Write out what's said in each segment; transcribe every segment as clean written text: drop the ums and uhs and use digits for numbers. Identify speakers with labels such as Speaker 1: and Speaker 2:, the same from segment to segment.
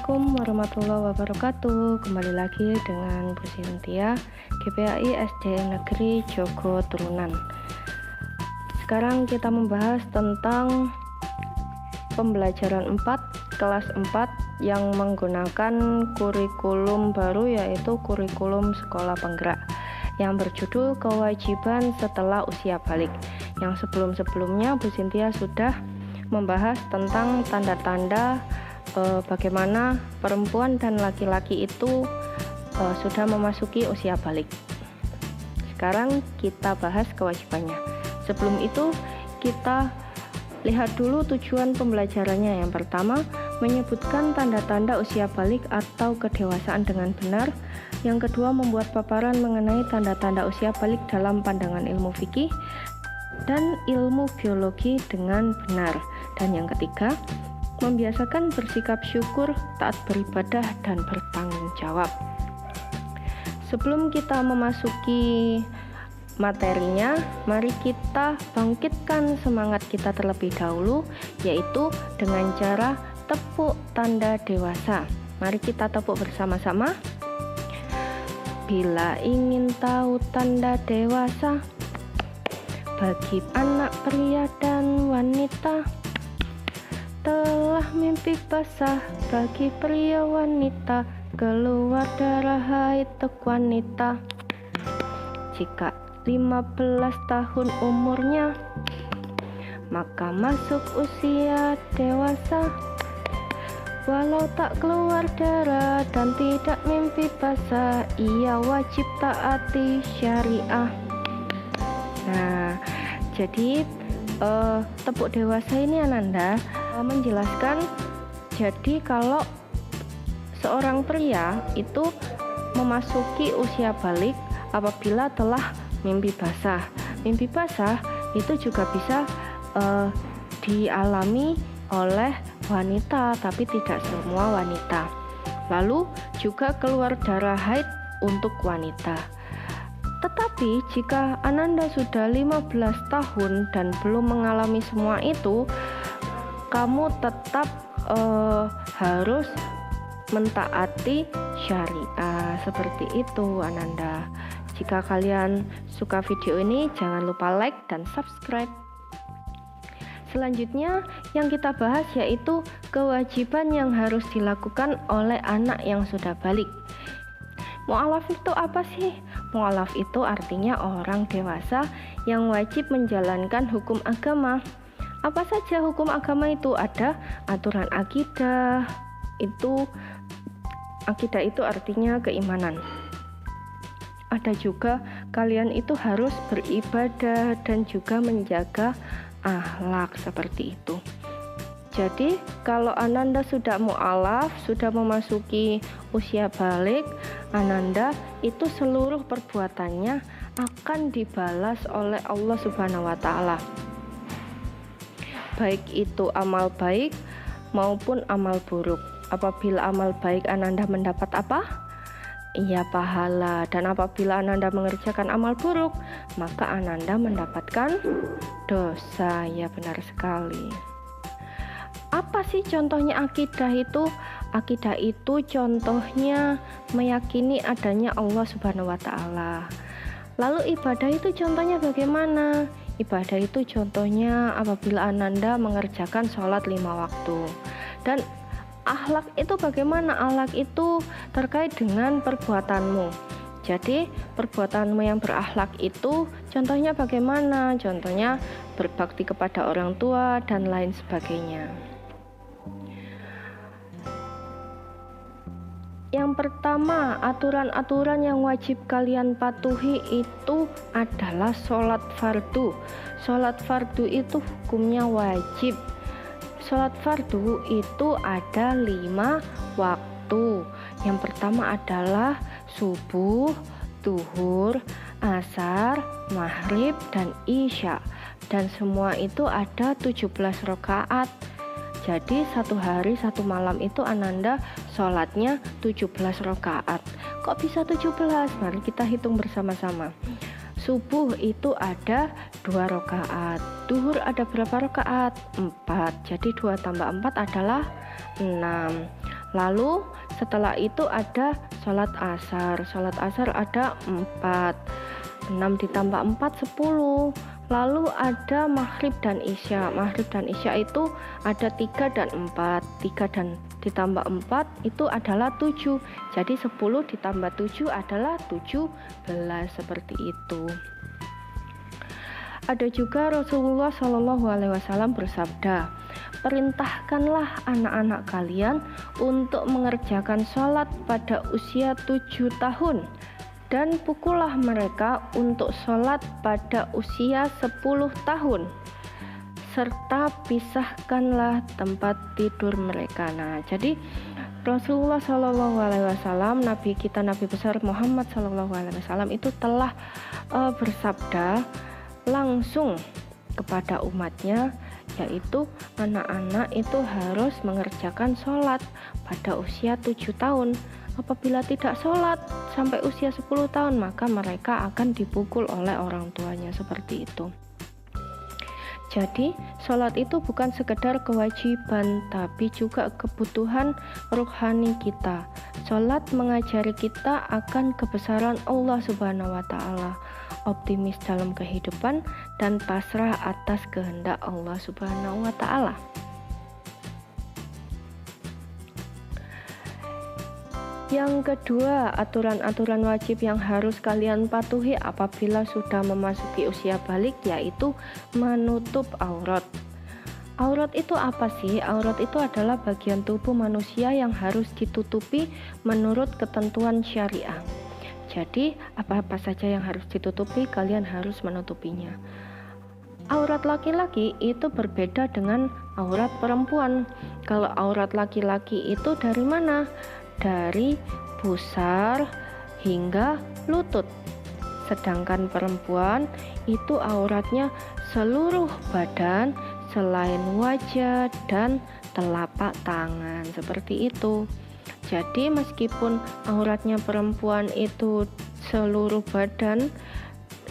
Speaker 1: Assalamualaikum warahmatullahi wabarakatuh. Kembali lagi dengan Bu Sintia, GPAI SD Negeri Jogo Turunan. Sekarang kita membahas tentang pembelajaran 4 kelas 4 yang menggunakan kurikulum baru, yaitu kurikulum sekolah penggerak yang berjudul kewajiban setelah usia balik. Yang sebelum-sebelumnya Bu Sintia sudah membahas tentang tanda-tanda bagaimana perempuan dan laki-laki itu sudah memasuki usia balik. Sekarang kita bahas kewajibannya. Sebelum itu kita lihat dulu tujuan pembelajarannya. Yang pertama, menyebutkan tanda-tanda usia balik atau kedewasaan dengan benar. Yang kedua, membuat paparan mengenai tanda-tanda usia balik dalam pandangan ilmu fikih dan ilmu biologi dengan benar. Dan yang ketiga, membiasakan bersikap syukur, taat beribadah, dan bertanggung jawab. Sebelum kita memasuki materinya, mari kita bangkitkan semangat kita terlebih dahulu, yaitu dengan cara tepuk tanda dewasa. Mari kita tepuk bersama-sama. Bila ingin tahu tanda dewasa bagi anak pria dan wanita, telah mimpi basah bagi pria wanita, keluar darah haid untuk wanita. Jika 15 tahun umurnya, maka masuk usia dewasa. Walau tak keluar darah dan tidak mimpi basah, ia wajib taati syariah. Nah, jadi tepuk dewasa ini Ananda menjelaskan, jadi kalau seorang pria itu memasuki usia balik apabila telah mimpi basah. Mimpi basah itu juga bisa dialami oleh wanita, tapi tidak semua wanita. Lalu juga keluar darah haid untuk wanita. Tetapi jika Ananda sudah 15 tahun dan belum mengalami semua itu, kamu tetap harus mentaati syariah. Seperti itu Ananda. Jika kalian suka video ini, jangan lupa like dan subscribe. Selanjutnya yang kita bahas yaitu kewajiban yang harus dilakukan oleh anak yang sudah balik. Mu'alaf itu apa sih? Mu'alaf itu artinya orang dewasa yang wajib menjalankan hukum agama. Apa saja hukum agama itu? Ada aturan akidah. Akidah itu artinya keimanan. Ada juga kalian itu harus beribadah dan juga menjaga akhlak, seperti itu. Jadi kalau Ananda sudah mu'alaf, sudah memasuki usia balik, Ananda itu seluruh perbuatannya akan dibalas oleh Allah Subhanahu wa Ta'ala. Baik itu amal baik maupun amal buruk. Apabila amal baik Ananda mendapat apa? Iya, pahala. Dan apabila Ananda mengerjakan amal buruk, maka Ananda mendapatkan dosa. Ya, benar sekali. Apa sih contohnya akidah itu? Akidah itu contohnya meyakini adanya Allah Subhanahu wa Ta'ala. Lalu ibadah itu contohnya bagaimana? Ibadah itu contohnya apabila Ananda mengerjakan sholat 5 waktu. Dan akhlak itu bagaimana? Akhlak itu terkait dengan perbuatanmu. Jadi perbuatanmu yang berakhlak itu contohnya bagaimana? Contohnya berbakti kepada orang tua dan lain sebagainya. Yang pertama, aturan-aturan yang wajib kalian patuhi itu adalah sholat fardu. Sholat fardu itu hukumnya wajib. Sholat fardu itu ada 5 waktu. Yang pertama adalah subuh, zuhur, asar, maghrib, dan isya. Dan semua itu ada 17 rakaat. Jadi satu hari satu malam itu Ananda sholatnya 17 rakaat. Kok bisa 17? Mari kita hitung bersama-sama. Subuh itu ada 2 rakaat. Duhur ada berapa rakaat? 4. Jadi 2 tambah 4 adalah 6. Lalu setelah itu ada sholat asar. Sholat asar ada 4, 6 ditambah 4 10. Lalu ada maghrib dan isya. Maghrib dan isya itu ada 3 dan 4. 3 dan ditambah 4 itu adalah 7. Jadi 10 ditambah 7 adalah 17, seperti itu. Ada juga Rasulullah SAW bersabda, perintahkanlah anak-anak kalian untuk mengerjakan sholat pada usia 7 tahun dan pukullah mereka untuk sholat pada usia 10 tahun serta pisahkanlah tempat tidur mereka. Nah, jadi Rasulullah SAW, Nabi kita, Nabi besar Muhammad SAW itu telah bersabda langsung kepada umatnya, yaitu anak-anak itu harus mengerjakan sholat pada usia 7 tahun. Apabila tidak sholat sampai usia 10 tahun, maka mereka akan dipukul oleh orang tuanya, seperti itu. Jadi sholat itu bukan sekedar kewajiban, tapi juga kebutuhan rohani kita. Sholat mengajari kita akan kebesaran Allah Subhanahu wa Ta'ala, optimis dalam kehidupan, dan pasrah atas kehendak Allah Subhanahu wa Ta'ala. Yang kedua, aturan-aturan wajib yang harus kalian patuhi apabila sudah memasuki usia balik, yaitu menutup aurat. Aurat itu apa sih? Aurat itu adalah bagian tubuh manusia yang harus ditutupi menurut ketentuan syariah. Jadi, apa-apa saja yang harus ditutupi, kalian harus menutupinya. Aurat laki-laki itu berbeda dengan aurat perempuan. Kalau aurat laki-laki itu dari mana? Dari pusar hingga lutut. Sedangkan perempuan itu auratnya seluruh badan selain wajah dan telapak tangan, seperti itu. Jadi meskipun auratnya perempuan itu seluruh badan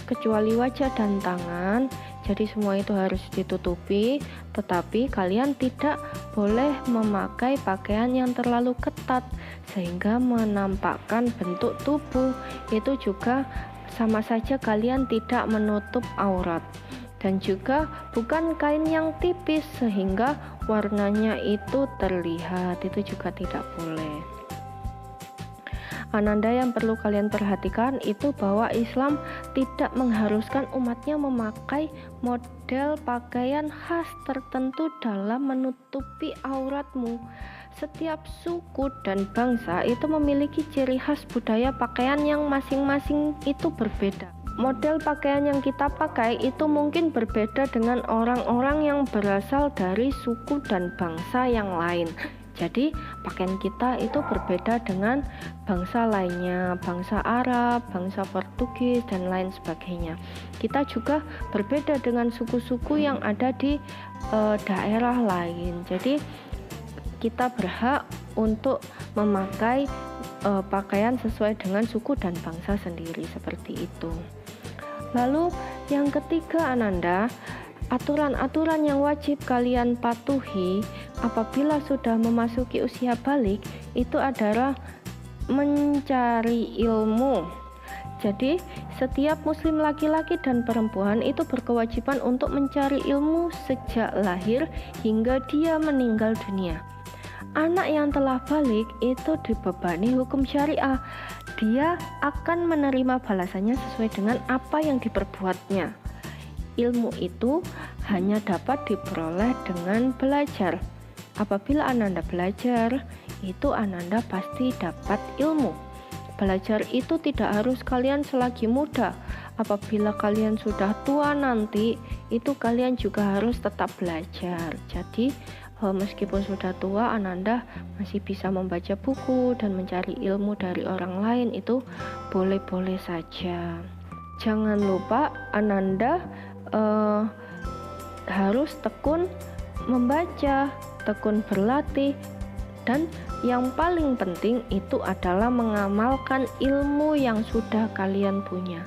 Speaker 1: kecuali wajah dan tangan, jadi semua itu harus ditutupi, tetapi kalian tidak boleh memakai pakaian yang terlalu ketat sehingga menampakkan bentuk tubuh. Itu juga sama saja kalian tidak menutup aurat. Dan juga bukan kain yang tipis sehingga warnanya itu terlihat, itu juga tidak boleh. Ananda, yang perlu kalian perhatikan itu bahwa Islam tidak mengharuskan umatnya memakai model pakaian khas tertentu dalam menutupi auratmu. Setiap suku dan bangsa itu memiliki ciri khas budaya pakaian yang masing-masing itu berbeda. Model pakaian yang kita pakai itu mungkin berbeda dengan orang-orang yang berasal dari suku dan bangsa yang lain. Jadi pakaian kita itu berbeda dengan bangsa lainnya, bangsa Arab, bangsa Portugis, dan lain sebagainya. Kita juga berbeda dengan suku-suku yang ada di daerah lain. Jadi kita berhak untuk memakai pakaian sesuai dengan suku dan bangsa sendiri, seperti itu. Lalu yang ketiga, Ananda, aturan-aturan yang wajib kalian patuhi apabila sudah memasuki usia balik itu adalah mencari ilmu. Jadi setiap muslim laki-laki dan perempuan itu berkewajiban untuk mencari ilmu sejak lahir hingga dia meninggal dunia. Anak yang telah balik itu dibebani hukum syariah. Dia akan menerima balasannya sesuai dengan apa yang diperbuatnya. Ilmu itu hanya dapat diperoleh dengan belajar. Apabila Ananda belajar, itu Ananda pasti dapat ilmu. Belajar itu tidak harus kalian selagi muda. Apabila kalian sudah tua nanti, itu kalian juga harus tetap belajar. Jadi meskipun sudah tua, Ananda masih bisa membaca buku dan mencari ilmu dari orang lain, itu boleh-boleh saja. Jangan lupa Ananda harus tekun membaca, tekun berlatih, dan yang paling penting itu adalah mengamalkan ilmu yang sudah kalian punya.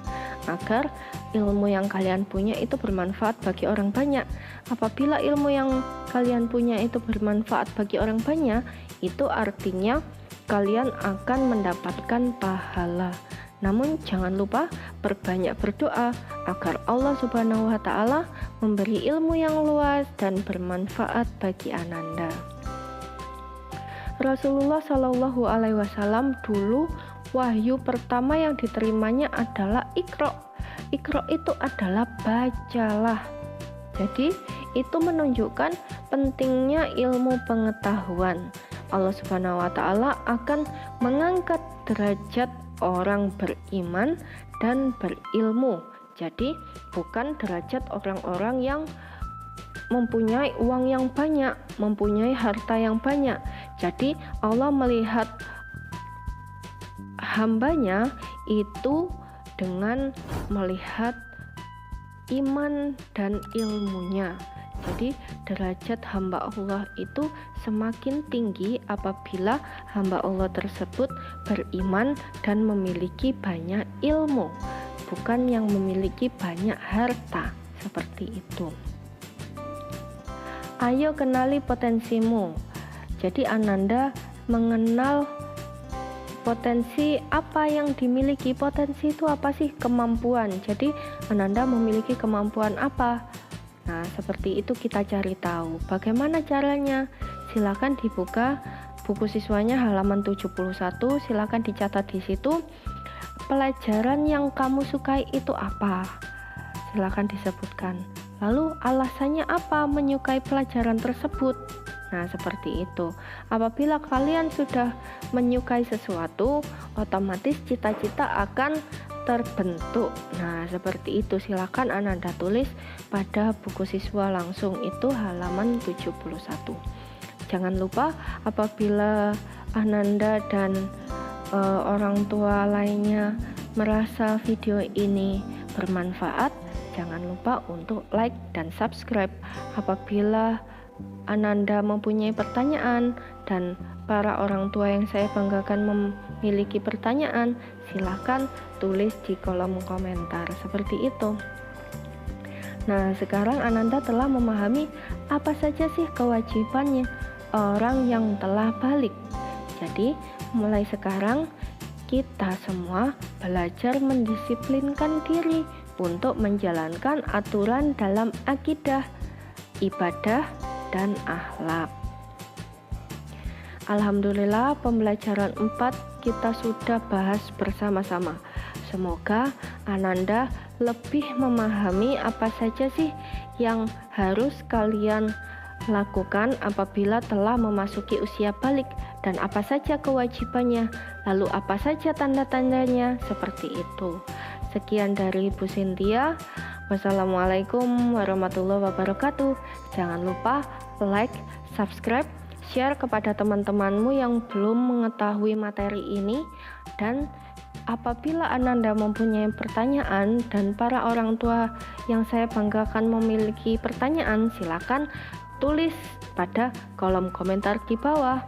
Speaker 1: agar ilmu yang kalian punya itu bermanfaat bagi orang banyak. Apabila ilmu yang kalian punya itu bermanfaat bagi orang banyak, itu artinya kalian akan mendapatkan pahala. Namun jangan lupa perbanyak berdoa agar Allah Subhanahu wa Ta'ala memberi ilmu yang luas dan bermanfaat bagi Ananda. Rasulullah Shallallahu Alaihi Wasallam dulu wahyu pertama yang diterimanya adalah Iqra. Iqra itu adalah bacalah. Jadi itu menunjukkan pentingnya ilmu pengetahuan. Allah Subhanahu wa Ta'ala akan mengangkat derajat orang beriman dan berilmu. Jadi bukan derajat orang-orang yang mempunyai uang yang banyak, mempunyai harta yang banyak. Jadi Allah melihat hambanya itu dengan melihat iman dan ilmunya. Jadi derajat hamba Allah itu semakin tinggi apabila hamba Allah tersebut beriman dan memiliki banyak ilmu, bukan yang memiliki banyak harta seperti itu. Ayo kenali potensimu. Jadi Ananda mengenal potensi apa yang dimiliki. Potensi itu apa sih? Kemampuan. Jadi Ananda memiliki kemampuan apa? Nah, seperti itu kita cari tahu. Bagaimana caranya? Silakan dibuka buku siswanya halaman 71, silakan dicatat di situ. Pelajaran yang kamu sukai itu apa? Silakan disebutkan. Lalu alasannya apa menyukai pelajaran tersebut? Nah, seperti itu. Apabila kalian sudah menyukai sesuatu, otomatis cita-cita akan terbentuk. Nah, seperti itu. Silakan Ananda tulis pada buku siswa langsung itu halaman 71. Jangan lupa apabila Ananda dan orang tua lainnya merasa video ini bermanfaat, jangan lupa untuk like dan subscribe. Apabila Ananda mempunyai pertanyaan dan para orang tua yang saya banggakan memiliki pertanyaan, silakan tulis di kolom komentar seperti itu. Nah, sekarang Ananda telah memahami apa saja sih kewajibannya orang yang telah balik. Jadi, mulai sekarang kita semua belajar mendisiplinkan diri untuk menjalankan aturan dalam akidah, ibadah, dan akhlak. Alhamdulillah, pembelajaran 4 kita sudah bahas bersama-sama. Semoga Ananda lebih memahami apa saja sih yang harus kalian lakukan apabila telah memasuki usia balik, dan apa saja kewajibannya, lalu apa saja tanda-tandanya, seperti itu. Sekian dari Bu Cynthia. Wassalamualaikum warahmatullahi wabarakatuh. Jangan lupa like, subscribe, share kepada teman-temanmu yang belum mengetahui materi ini. Dan apabila Ananda mempunyai pertanyaan dan para orang tua yang saya banggakan memiliki pertanyaan, silakan tulis pada kolom komentar di bawah.